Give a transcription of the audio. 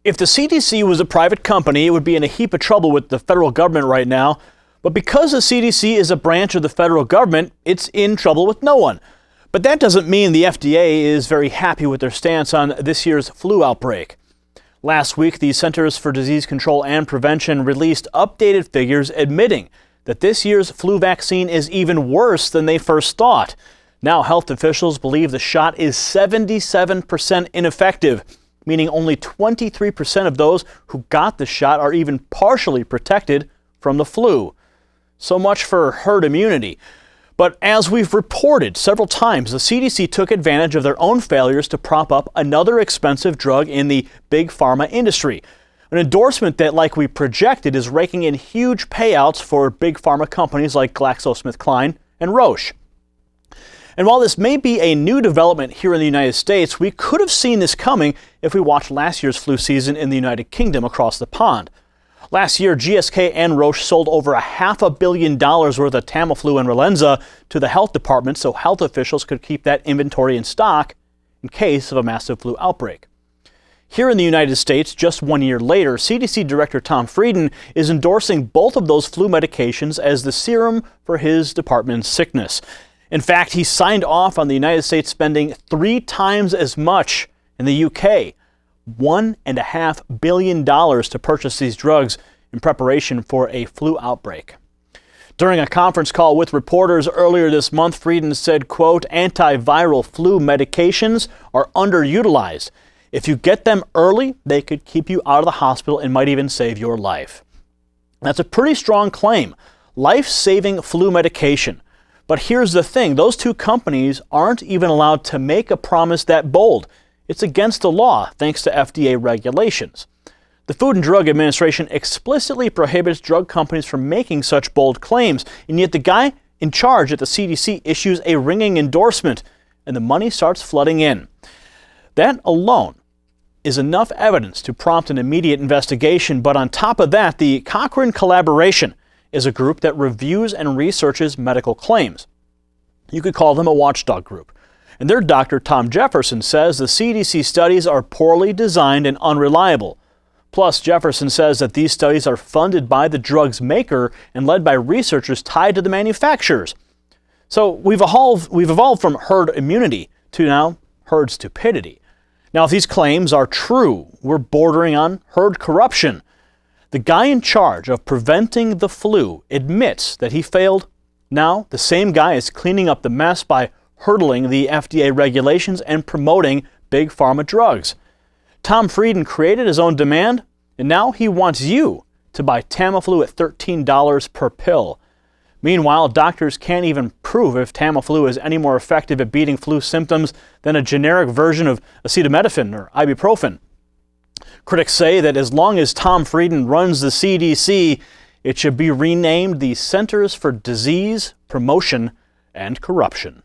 If the CDC was a private company, it would be in a heap of trouble with the federal government right now. But because the CDC is a branch of the federal government, it's in trouble with no one. But that doesn't mean the FDA is very happy with their stance on this year's flu outbreak. Last week, the Centers for Disease Control and Prevention released updated figures admitting that this year's flu vaccine is even worse than they first thought. Now, health officials believe the shot is 77% ineffective, meaning only 23% of those who got the shot are even partially protected from the flu. So much for herd immunity. But as we've reported several times, the CDC took advantage of their own failures to prop up another expensive drug in the big pharma industry. An endorsement that, like we projected, is raking in huge payouts for big pharma companies like GlaxoSmithKline and Roche. And while this may be a new development here in the United States, we could have seen this coming if we watched last year's flu season in the United Kingdom across the pond. Last year, GSK and Roche sold over $500 million worth of Tamiflu and Relenza to the health department so health officials could keep that inventory in stock in case of a massive flu outbreak. Here in the United States, just 1 year later, CDC Director Tom Frieden is endorsing both of those flu medications as the serum for his department's sickness. In fact, he signed off on the United States spending 3 times as much in the UK, $1.5 billion to purchase these drugs in preparation for a flu outbreak. During a conference call with reporters earlier this month, Frieden said, quote, "Antiviral flu medications are underutilized. If you get them early, they could keep you out of the hospital and might even save your life." That's a pretty strong claim. Life-saving flu medication. But here's the thing, those two companies aren't even allowed to make a promise that bold. It's against the law, thanks to FDA regulations. The Food and Drug Administration explicitly prohibits drug companies from making such bold claims, and yet the guy in charge at the CDC issues a ringing endorsement, and the money starts flooding in. That alone is enough evidence to prompt an immediate investigation, but on top of that, the Cochrane Collaboration is a group that reviews and researches medical claims. You could call them a watchdog group. And their Dr. Tom Jefferson says the CDC studies are poorly designed and unreliable. Plus, Jefferson says that these studies are funded by the drug's maker and led by researchers tied to the manufacturers. So we've evolved from herd immunity to now herd stupidity. Now, if these claims are true, we're bordering on herd corruption. The guy in charge of preventing the flu admits that he failed. Now, the same guy is cleaning up the mess by hurdling the FDA regulations and promoting big pharma drugs. Tom Frieden created his own demand, and now he wants you to buy Tamiflu at $13 per pill. Meanwhile, doctors can't even prove if Tamiflu is any more effective at beating flu symptoms than a generic version of acetaminophen or ibuprofen. Critics say that as long as Tom Frieden runs the CDC, it should be renamed the Centers for Disease Promotion and Corruption.